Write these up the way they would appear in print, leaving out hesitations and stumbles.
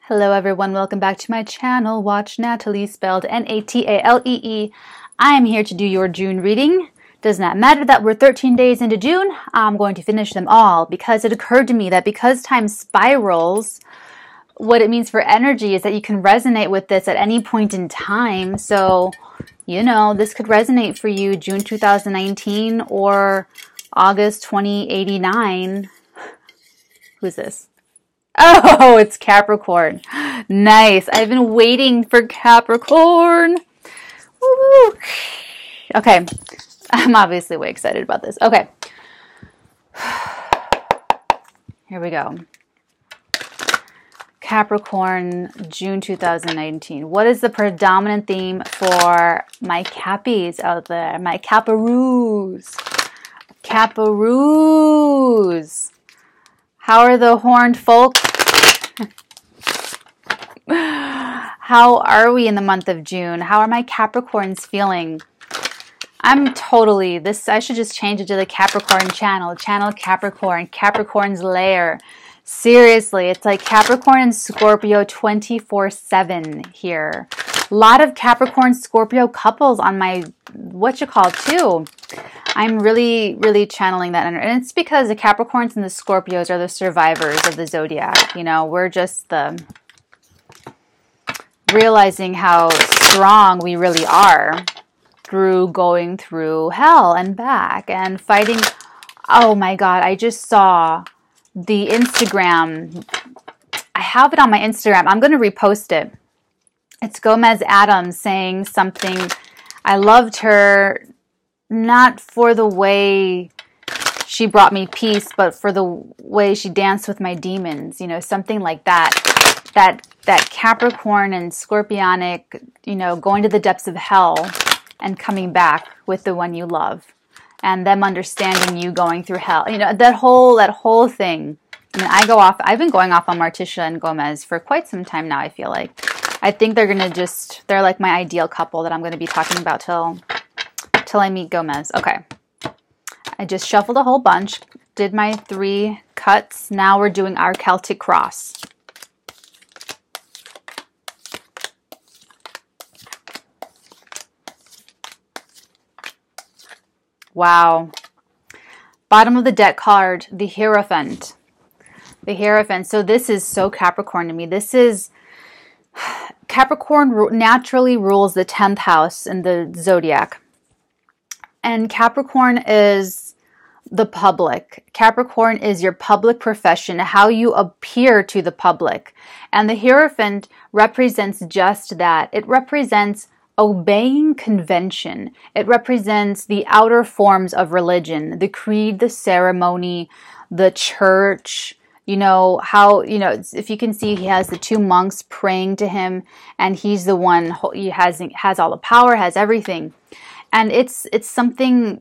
Hello everyone, welcome back to my channel. Watch Natalie, spelled Natalee. I am here to do your June reading. Does not matter that we're 13 days into June. I'm going to finish them all because it occurred to me that because time spirals, what it means for energy is that you can resonate with this at any point in time. So, you know, this could resonate for you June 2019 or August 2089. Who's this? Oh, it's Capricorn. Nice. I've been waiting for Capricorn. Woo. Okay. I'm obviously way excited about this. Okay. Here we go. Capricorn, June 2019. What is the predominant theme for my Cappies out there? My Caparoos. Caparoos. How are the horned folk? How are we in the month of June? How are my Capricorns feeling? I'm totally, I should just change it to the Capricorn channel. Channel Capricorn, Capricorn's lair. Seriously, it's like Capricorn and Scorpio 24/7 here. A lot of Capricorn Scorpio couples on my too. I'm really channeling that energy. And it's because the Capricorns and the Scorpios are the survivors of the zodiac. You know, we're just realizing how strong we really are through going through hell and back and fighting. Oh my God, I just saw the Instagram. I have it on my Instagram. I'm going to repost it. It's Gomez Adams saying something. I loved her not for the way she brought me peace, but for the way she danced with my demons, you know, something like that. That Capricorn and Scorpionic, you know, going to the depths of hell and coming back with the one you love and them understanding you going through hell. You know, that whole thing. I mean, I've been going off on Martisha and Gomez for quite some time now, I feel like. I think they're like my ideal couple that I'm going to be talking about till I meet Gomez. Okay. I just shuffled a whole bunch, did my 3 cuts. Now we're doing our Celtic cross. Wow. Bottom of the deck card, the Hierophant. The Hierophant. So this is so Capricorn to me. This is Capricorn naturally rules the 10th house in the zodiac. And Capricorn is the public. Capricorn is your public profession, how you appear to the public. And the Hierophant represents just that. It represents obeying convention. It represents the outer forms of religion, the creed, the ceremony, the church. You know, how, you know, if you can see, he has the 2 monks praying to him, and he's the one, he has all the power, has everything. And it's something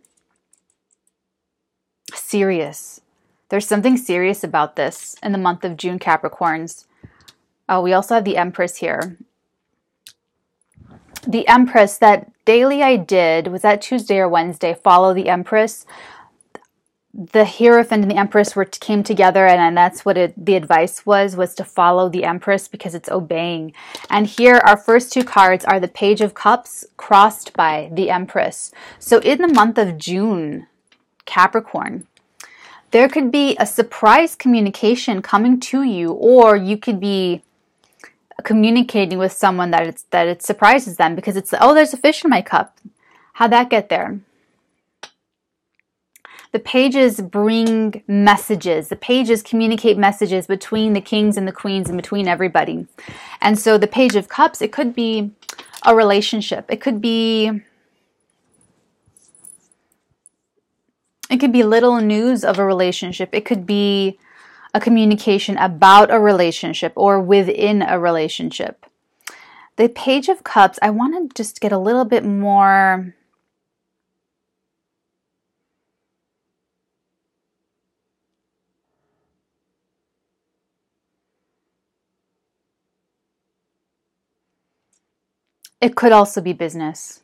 serious. There's something serious about this in the month of June, Capricorns. Oh, we also have the Empress here. The Empress, that daily I did, was that Tuesday or Wednesday? Follow the Empress. The Hierophant and the Empress came together, and that's what the advice was to follow the Empress because it's obeying. And here, our first 2 cards are the Page of Cups crossed by the Empress. So in the month of June, Capricorn, there could be a surprise communication coming to you, or you could be communicating with someone that it surprises them because it's, oh, there's a fish in my cup. How'd that get there? The pages bring messages. The pages communicate messages between the kings and the queens and between everybody. And so the Page of Cups, it could be a relationship. It could be little news of a relationship. It could be a communication about a relationship or within a relationship. The Page of Cups, I want to just get a little bit more. It could also be business.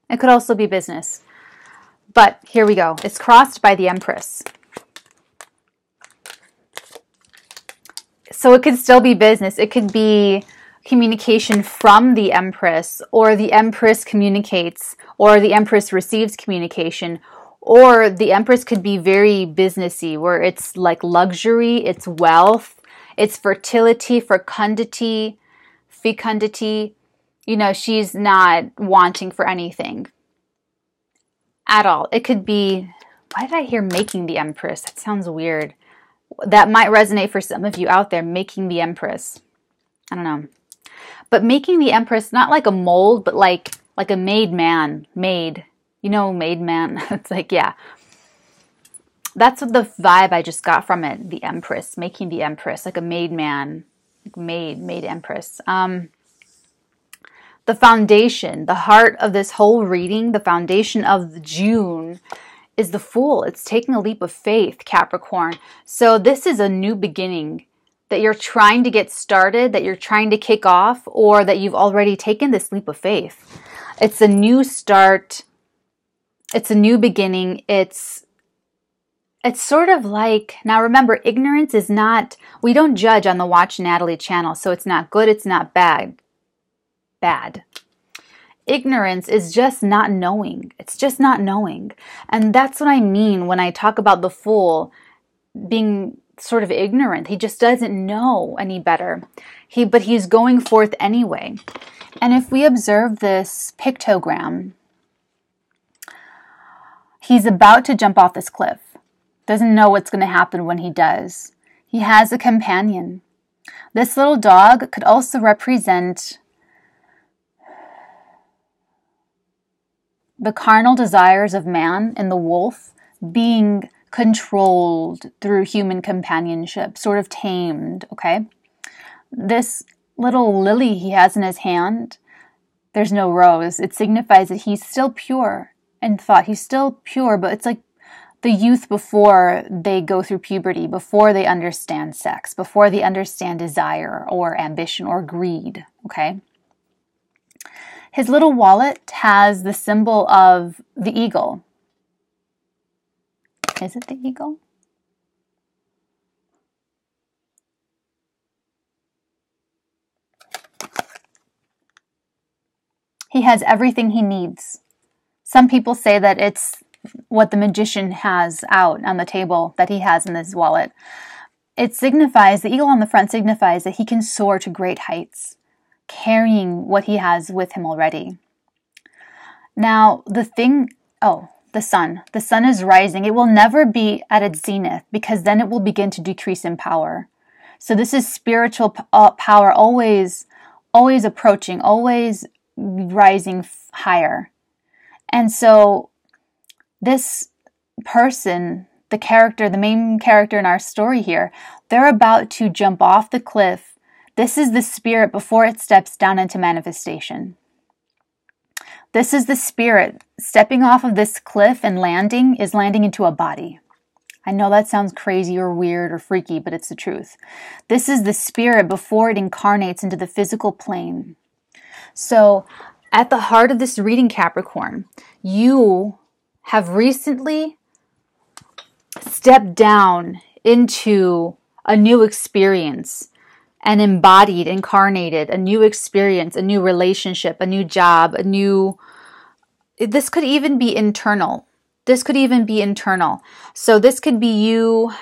It could also be business. But here we go. It's crossed by the Empress. So it could still be business. It could be communication from the Empress, or the Empress communicates, or the Empress receives communication, or the Empress could be very businessy, where it's like luxury, it's wealth, it's fertility, fecundity. You know, she's not wanting for anything at all. It could be, why did I hear making the Empress? That sounds weird. That might resonate for some of you out there, making the Empress. I don't know. But making the Empress, not like a mold, but like a made man. Made. You know, made man. It's like, yeah. That's what the vibe I just got from it. The Empress. Making the Empress. Like a made man. Like made Empress. The foundation, the heart of this whole reading, the foundation of June is the Fool. It's taking a leap of faith, Capricorn. So this is a new beginning that you're trying to get started, that you're trying to kick off, or that you've already taken this leap of faith. It's a new start. It's a new beginning. It's sort of like, now remember, ignorance is not, we don't judge on the Watch Natalie channel, so it's not good, it's not bad. Ignorance is just not knowing. It's just not knowing. And that's what I mean when I talk about the Fool being sort of ignorant. He just doesn't know any better. But he's going forth anyway. And if we observe this pictogram, he's about to jump off this cliff. Doesn't know what's going to happen when he does. He has a companion. This little dog could also represent the carnal desires of man and the wolf being controlled through human companionship, sort of tamed, okay? This little lily he has in his hand, there's no rose. It signifies that he's still pure in thought. He's still pure, but it's like the youth before they go through puberty, before they understand sex, before they understand desire or ambition or greed, okay? His little wallet has the symbol of the eagle. Is it the eagle? He has everything he needs. Some people say that it's what the magician has out on the table that he has in his wallet. It signifies, the eagle on the front signifies that he can soar to great heights, carrying what he has with him already. Now, the sun. The sun is rising. It will never be at its zenith, because then it will begin to decrease in power. So this is spiritual power always approaching, always rising higher. And so this person, the main character in our story here, they're about to jump off the cliff. This is the spirit before it steps down into manifestation. This is the spirit stepping off of this cliff and landing into a body. I know that sounds crazy or weird or freaky, but it's the truth. This is the spirit before it incarnates into the physical plane. So at the heart of this reading, Capricorn, you have recently stepped down into a new experience, and embodied, incarnated, a new experience, a new relationship, a new job, this could even be internal. So this could be you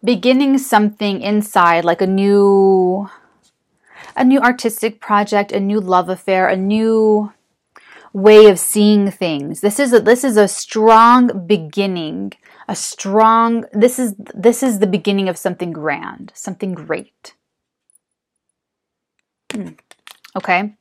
beginning something inside, like a new artistic project, a new love affair, a new way of seeing things. This is a strong beginning. This is the beginning of something grand, something great. Okay?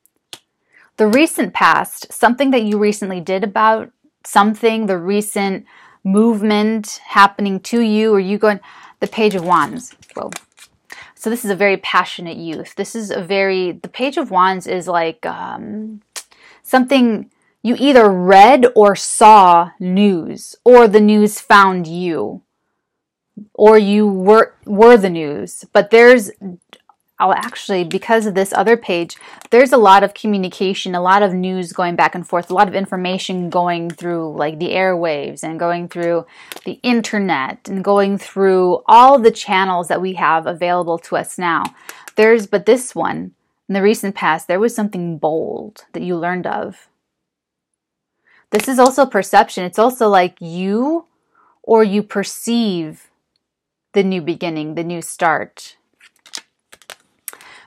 The recent past, something that you recently did about something, the recent movement happening to you, or you going, the Page of Wands. Whoa. So this is a very passionate youth. The Page of Wands is like something you either read or saw news, or the news found you, or you were the news. But there's actually, because of this other page, there's a lot of communication, a lot of news going back and forth, a lot of information going through like the airwaves and going through the internet and going through all the channels that we have available to us now. But this one, in the recent past, there was something bold that you learned of. This is also perception. It's also like you perceive the new beginning, the new start.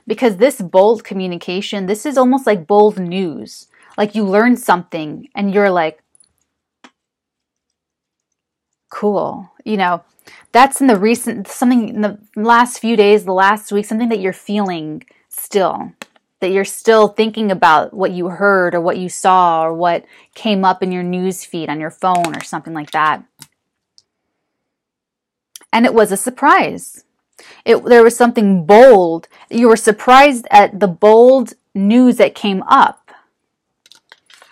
Because this bold communication, this is almost like bold news. Like you learn something and you're like, cool. That's in something in the last few days, the last week, something that you're feeling still. That you're still thinking about what you heard or what you saw or what came up in your news feed on your phone or something like that. And it was a surprise. There was something bold. You were surprised at the bold news that came up.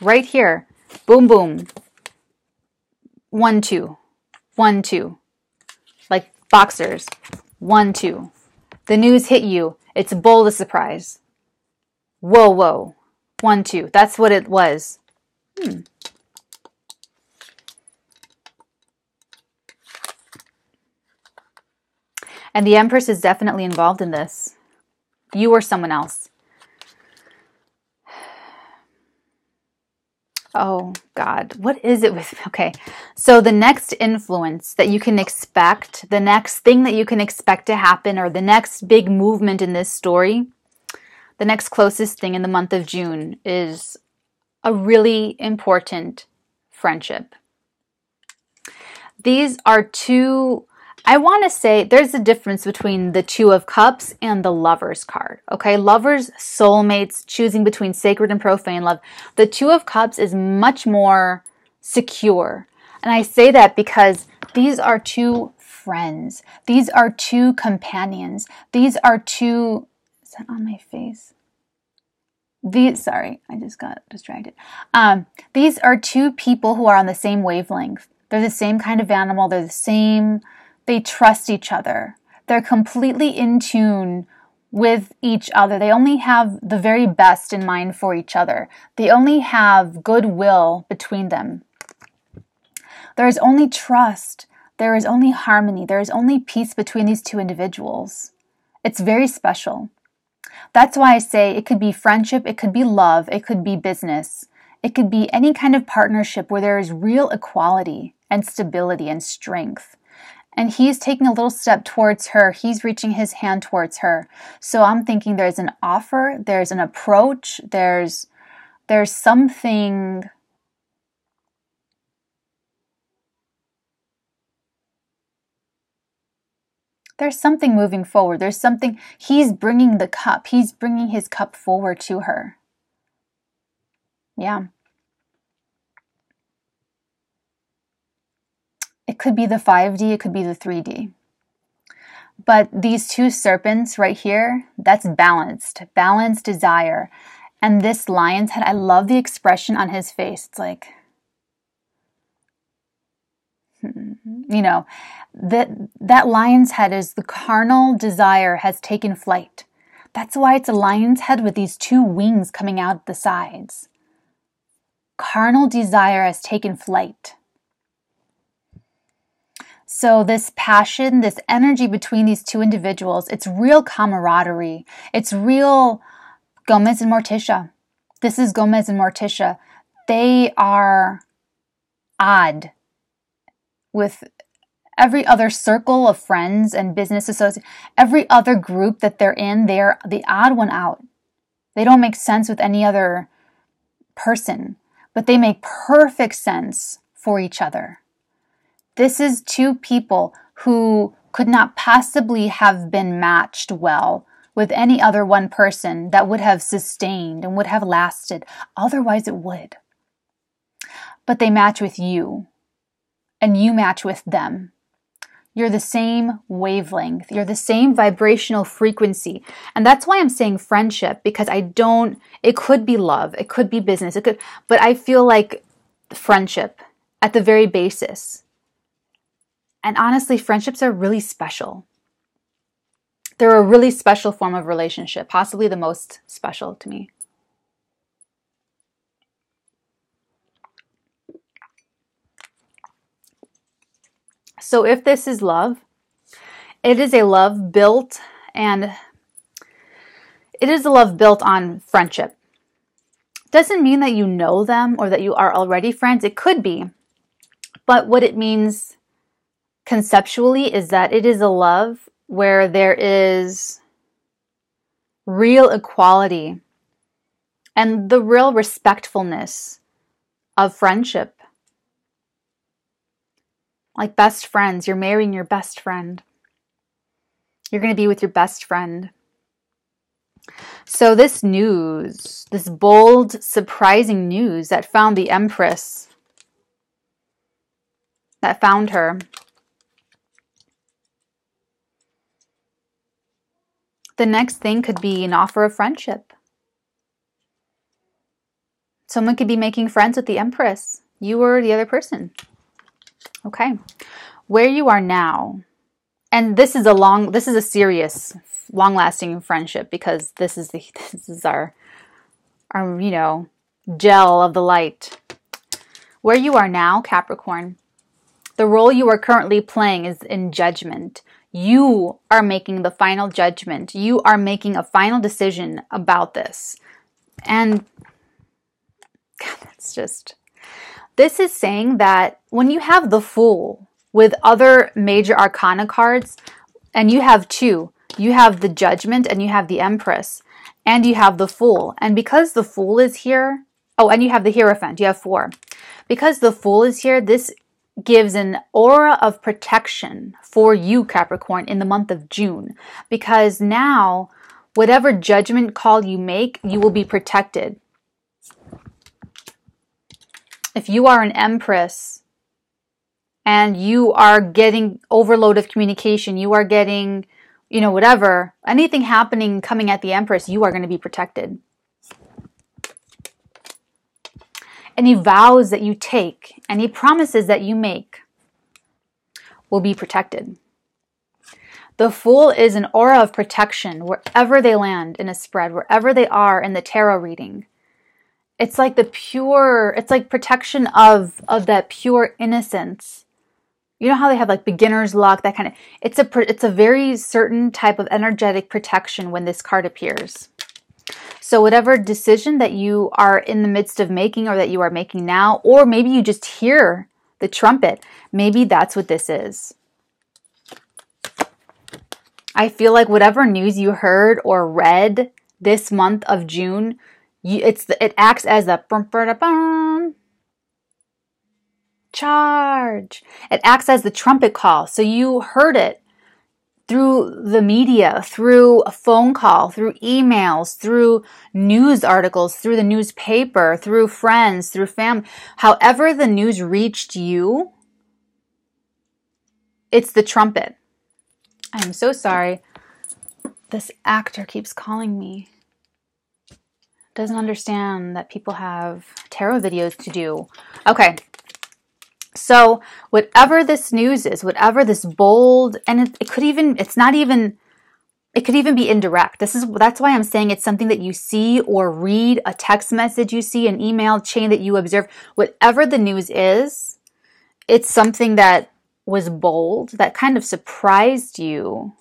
Right here. Boom, boom. 1, 2. 1, 2. Like boxers. 1, 2. The news hit you. It's bold as surprise. Whoa, whoa. 1, 2. That's what it was. And the Empress is definitely involved in this. You or someone else. Oh, God. What is it with... Okay. So the next influence that you can expect, the next thing that you can expect to happen, or the next big movement in this story, the next closest thing in the month of June is a really important friendship. These are two... I want to say there's a difference between the Two of Cups and the Lovers card. Okay, lovers, soulmates, choosing between sacred and profane love. The Two of Cups is much more secure. And I say that because these are two friends. These are two companions. These are two... Is that on my face? Sorry, I just got distracted. These are two people who are on the same wavelength. They're the same kind of animal. They're the same... They trust each other. They're completely in tune with each other. They only have the very best in mind for each other. They only have goodwill between them. There is only trust. There is only harmony. There is only peace between these two individuals. It's very special. That's why I say it could be friendship, it could be love, it could be business. It could be any kind of partnership where there is real equality and stability and strength. And he's taking a little step towards her. He's reaching his hand towards her. So I'm thinking there's an offer, there's an approach, there's something. There's something moving forward. There's something. He's bringing the cup. He's bringing his cup forward to her. Yeah. It could be the 5D, it could be the 3D. But these two serpents right here, that's balanced desire. And this lion's head, I love the expression on his face. It's like, that lion's head is the carnal desire has taken flight. That's why it's a lion's head with these two wings coming out the sides. Carnal desire has taken flight. So this passion, this energy between these two individuals, it's real camaraderie. It's real Gomez and Morticia. This is Gomez and Morticia. They are odd with every other circle of friends and business associates. Every other group that they're in, they're the odd one out. They don't make sense with any other person, but they make perfect sense for each other. This is two people who could not possibly have been matched well with any other one person that would have sustained and would have lasted. Otherwise it would. But they match with you, and you match with them. You're the same wavelength. You're the same vibrational frequency. And that's why I'm saying friendship, because it could be love, it could be business, but I feel like friendship at the very basis. And honestly, friendships are really special. They're a really special form of relationship, possibly the most special to me. So if this is love, it is a love built on friendship. Doesn't mean that you know them or that you are already friends. It could be. But what it means conceptually is that it is a love where there is real equality and the real respectfulness of friendship. Like best friends, you're marrying your best friend. You're going to be with your best friend. So this news, this bold, surprising news that found the Empress, that found her, the next thing could be an offer of friendship. Someone could be making friends with the Empress. You or the other person. Okay. Where you are now, and this is a serious, long-lasting friendship, because this is our gel of the light. Where you are now, Capricorn, the role you are currently playing is in judgment. You are making the final judgment. You are making a final decision about this. And God, this is saying that when you have the Fool with other major arcana cards, and you have two, you have the Judgment and you have the Empress, and you have the Fool. And because the Fool is here, and you have the Hierophant, you have 4. Because the Fool is here, this gives an aura of protection for you, Capricorn, in the month of June. Because now, whatever judgment call you make, you will be protected. If you are an Empress and you are getting overload of communication, you are getting, whatever, anything happening coming at the Empress, you are going to be protected. Any vows that you take, any promises that you make will be protected. The Fool is an aura of protection wherever they land in a spread, wherever they are in the tarot reading. It's like protection of that pure innocence. You know how they have like beginner's luck, that kind of, it's a very certain type of energetic protection when this card appears. So whatever decision that you are in the midst of making, or that you are making now, or maybe you just hear the trumpet, maybe that's what this is. I feel like whatever news you heard or read this month of June, it acts as a charge. It acts as the trumpet call. So you heard it through the media, through a phone call, through emails, through news articles, through the newspaper, through friends, through family. However the news reached you, it's the trumpet. I'm so sorry. This actor keeps calling me. Doesn't understand that people have tarot videos to do. Okay. So whatever this news is, whatever this bold, and it could even be indirect. That's why I'm saying it's something that you see or read, a text message you see, an email chain that you observe. Whatever the news is, it's something that was bold, that kind of surprised you.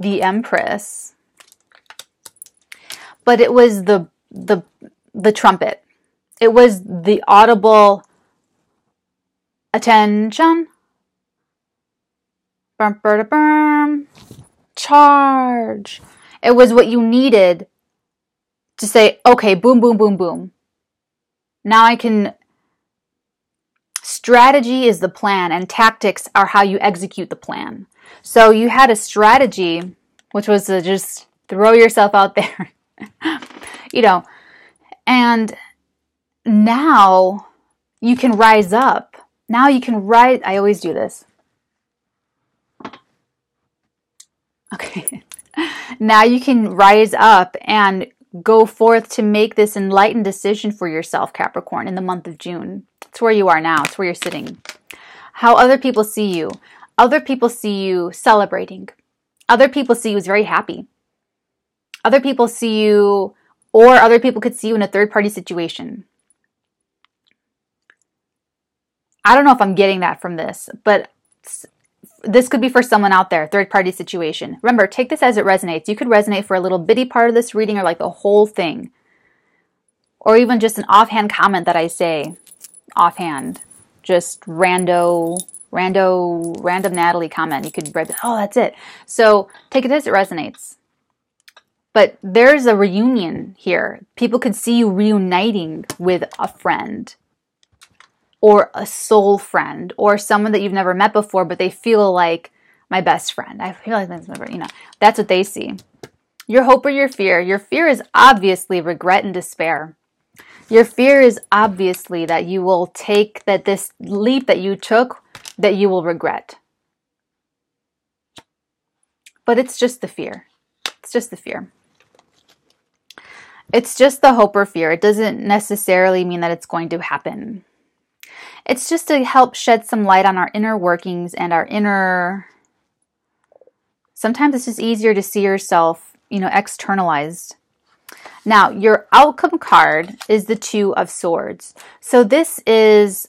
The Empress. But it was the trumpet. It was the audible attention. Charge. It was what you needed to say, okay, boom, boom, boom, boom. Now I can... Strategy is the plan, and tactics are how you execute the plan. So you had a strategy, which was to just throw yourself out there. And now you can rise up. Now you can rise. I always do this. Okay. Now you can rise up and go forth to make this enlightened decision for yourself, Capricorn, in the month of June. It's where you are now. It's where you're sitting. How other people see you. Other people see you celebrating. Other people see you as very happy. Other people see you, or other people could see you in a third-party situation. I don't know if I'm getting that from this, but this could be for someone out there, third-party situation. Remember, take this as it resonates. You could resonate for a little bitty part of this reading or like the whole thing. Or even just an offhand comment that I say. Offhand. Just random Natalie comment. You could write, oh, that's it. So take it as it resonates. But there's a reunion here. People could see you reuniting with a friend or a soul friend or someone that you've never met before, but they feel like my best friend. I feel like that's my, that's what they see. Your hope or your fear? Your fear is obviously regret and despair. Your fear is obviously that you will take that this leap that you took, that you will regret. But it's just the fear. It's just the fear. It's just the hope or fear. It doesn't necessarily mean that it's going to happen. It's just to help shed some light on our inner workings and our inner... Sometimes it's just easier to see yourself, externalized. Now, your outcome card is the Two of Swords. So this is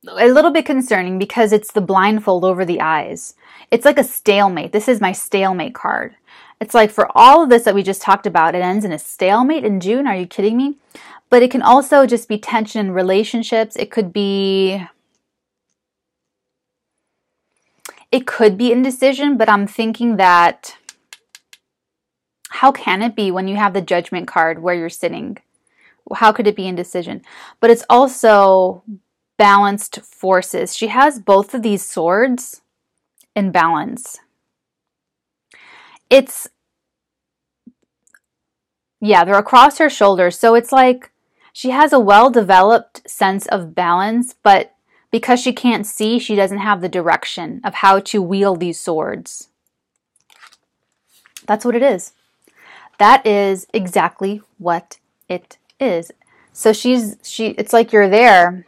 a little bit concerning because it's the blindfold over the eyes. It's like a stalemate. This is my stalemate card. It's like for all of this that we just talked about, it ends in a stalemate in June. Are you kidding me? But it can also just be tension in relationships. It could be indecision, but I'm thinking that how can it be when you have the Judgment card where you're sitting? How could it be indecision? But it's also balanced forces. She has both of these swords in balance. They're across her shoulders. So it's like she has a well-developed sense of balance, but because she can't see, she doesn't have the direction of how to wield these swords. That's what it is. That is exactly what it is. So it's like you're there.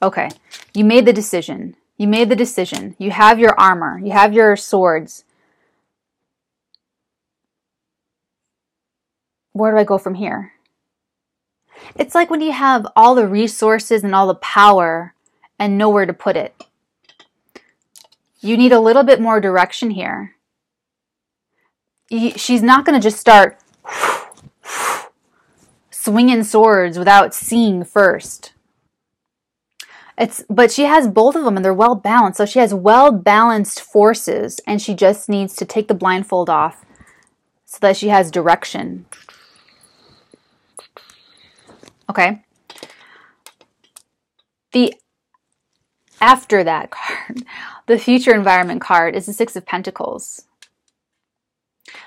Okay. You made the decision. You made the decision. You have your armor. You have your swords. Where do I go from here? It's like when you have all the resources and all the power and nowhere to put it. You need a little bit more direction here. She's not going to just start swinging swords without seeing first. But she has both of them and they're well balanced. So she has well balanced forces and she just needs to take the blindfold off so that she has direction. Okay. After that card, the future environment card is the Six of Pentacles.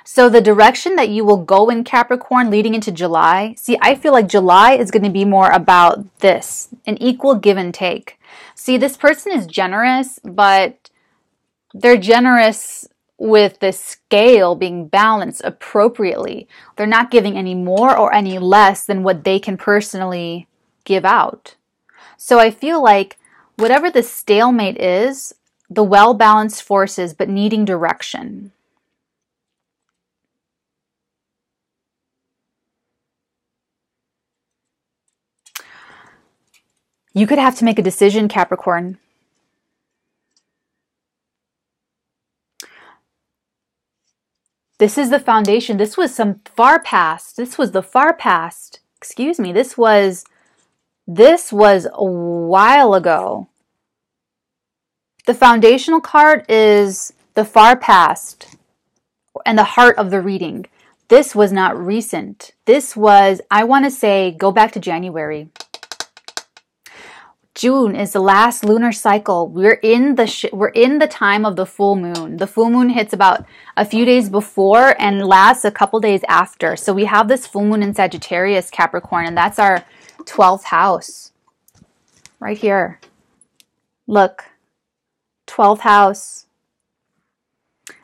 So the direction that you will go in Capricorn leading into July, see, I feel like July is going to be more about this, an equal give and take. See, this person is generous, but they're generous with the scale being balanced appropriately. They're not giving any more or any less than what they can personally give out. So I feel like whatever the stalemate is, the well-balanced forces, but needing direction. You could have to make a decision, Capricorn. This is the foundation. This was some far past. This was the far past. Excuse me. This was a while ago. The foundational card is the far past and the heart of the reading. This was not recent. This was, I want to say, go back to January. June is the last lunar cycle. We're in the time of the full moon. The full moon hits about a few days before and lasts a couple days after. So we have this full moon in Sagittarius, Capricorn, and that's our 12th house. Right here. Look. 12th house.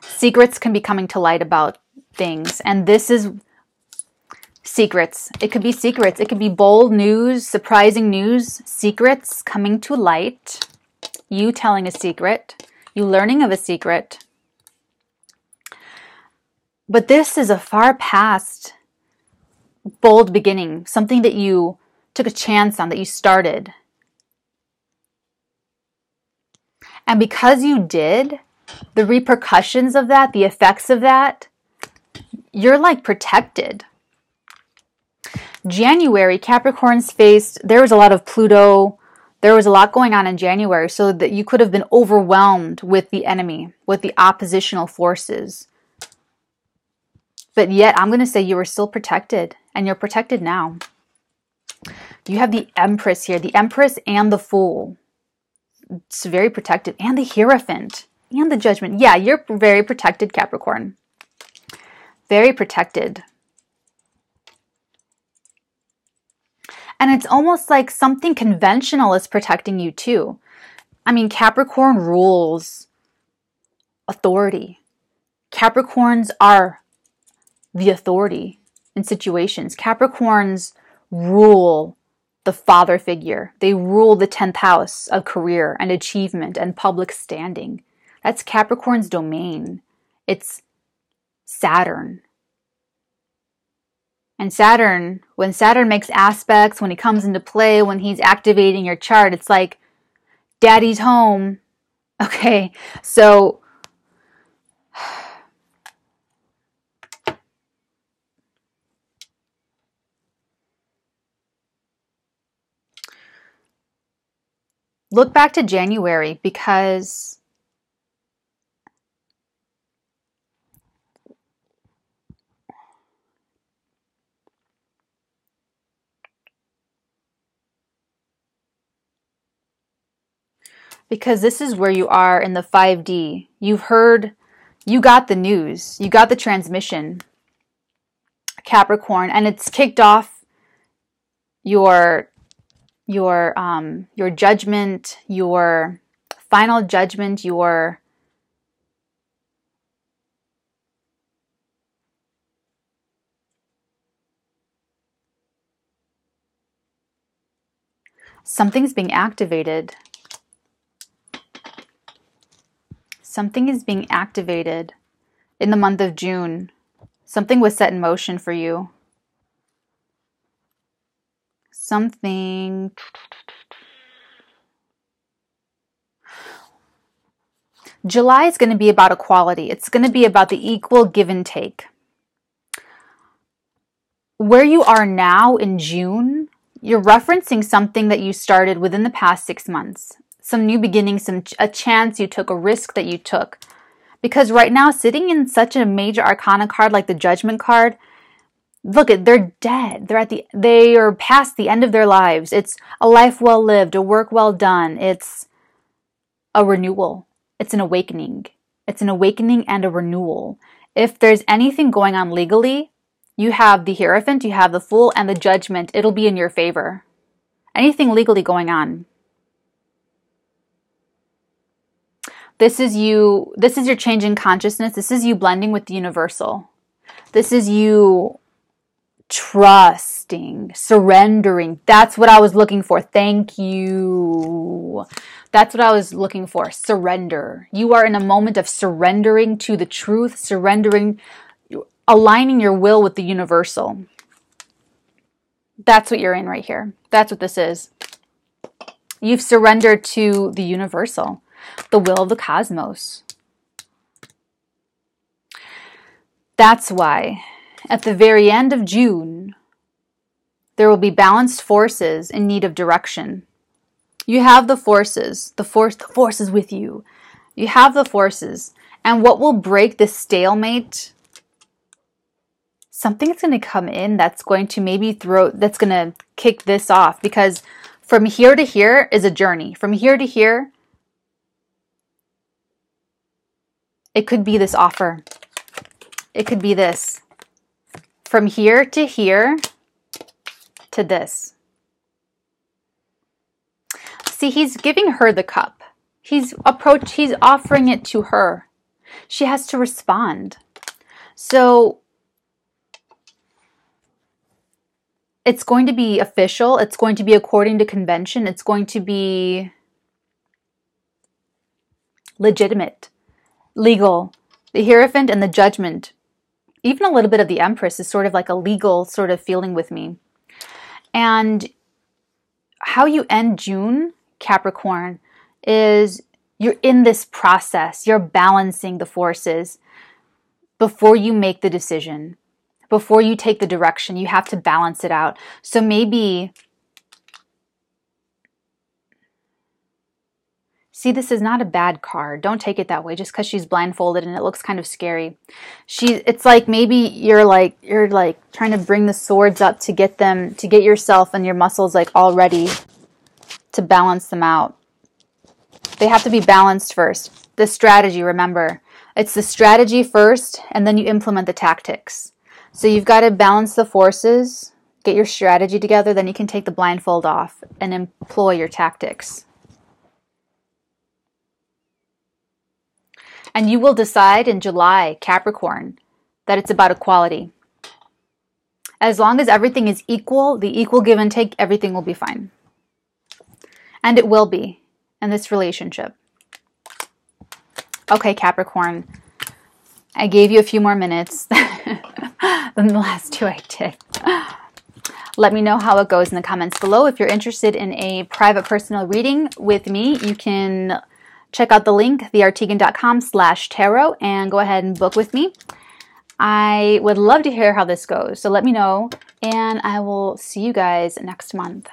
Secrets can be coming to light about things. And this is secrets. It could be secrets. It could be bold news, surprising news, secrets coming to light. you telling a secret, you learning of a secret. But this is a far past bold beginning, something that you took a chance on, that you started. And because you did, the repercussions of that, the effects of that, you're like protected. January, Capricorns faced, there was a lot of Pluto, there was a lot going on in January, so that you could have been overwhelmed with the enemy, with the oppositional forces. But yet, I'm going to say you were still protected, and you're protected now. You have the Empress here, the Empress and the Fool. It's very protected, and the Hierophant, and the Judgment. Yeah, you're very protected, Capricorn. Very protected. And it's almost like something conventional is protecting you too. I mean, Capricorn rules authority. Capricorns are the authority in situations. Capricorns rule the father figure. They rule the 10th house of career and achievement and public standing. That's Capricorn's domain. It's Saturn. And Saturn, when Saturn makes aspects, when he comes into play, when he's activating your chart, it's like, daddy's home. Okay, so look back to January, because this is where you are in the 5D. You've heard, you got the news, you got the transmission, Capricorn, and it's kicked off your judgment, your final judgment, your something's being activated. Something is being activated in the month of June. Something was set in motion for you. Something. July is going to be about equality. It's going to be about the equal give and take. Where you are now in June, you're referencing something that you started within the past 6 months. Some new beginnings, a chance you took, a risk that you took. Because right now, sitting in such a major arcana card like the Judgment card, look, they're dead. They are past the end of their lives. It's a life well lived, a work well done. It's a renewal. It's an awakening. It's an awakening and a renewal. If there's anything going on legally, you have the Hierophant, you have the Fool, and the Judgment. It'll be in your favor. Anything legally going on. This is your change in consciousness. This is you blending with the universal. This is you trusting, surrendering. That's what I was looking for. Thank you. That's what I was looking for. Surrender. You are in a moment of surrendering to the truth, surrendering, aligning your will with the universal. That's what you're in right here. That's what this is. You've surrendered to the universal, the will of the cosmos. That's why at the very end of June, there will be balanced forces in need of direction. You have the forces, the force is with you. You have the forces. And what will break this stalemate? Something is going to come in that's going to that's going to kick this off. Because from here to here is a journey. From here to here, it could be this offer. It could be this. From here to here to this. See, he's giving her the cup. He's offering it to her. She has to respond. So it's going to be official. It's going to be according to convention. It's going to be legitimate, legal. The Hierophant and the Judgment. Even a little bit of the Empress is sort of like a legal sort of feeling with me. And how you end June, Capricorn, is you're in this process. You're balancing the forces before you make the decision. Before you take the direction, you have to balance it out. So maybe, see, this is not a bad card. Don't take it that way just because she's blindfolded and it looks kind of scary. It's like maybe you're like trying to bring the swords up to get yourself and your muscles like all ready to balance them out. They have to be balanced first. The strategy, remember, it's the strategy first and then you implement the tactics. So you've got to balance the forces, get your strategy together, then you can take the blindfold off and employ your tactics. And you will decide in July, Capricorn, that it's about equality. As long as everything is equal, the equal give and take, everything will be fine. And it will be in this relationship. Okay, Capricorn, I gave you a few more minutes than the last two I did. Let me know how it goes in the comments below. If you're interested in a private personal reading with me, you can check out the link, theartigan.com/tarot, and go ahead and book with me. I would love to hear how this goes, so let me know, and I will see you guys next month.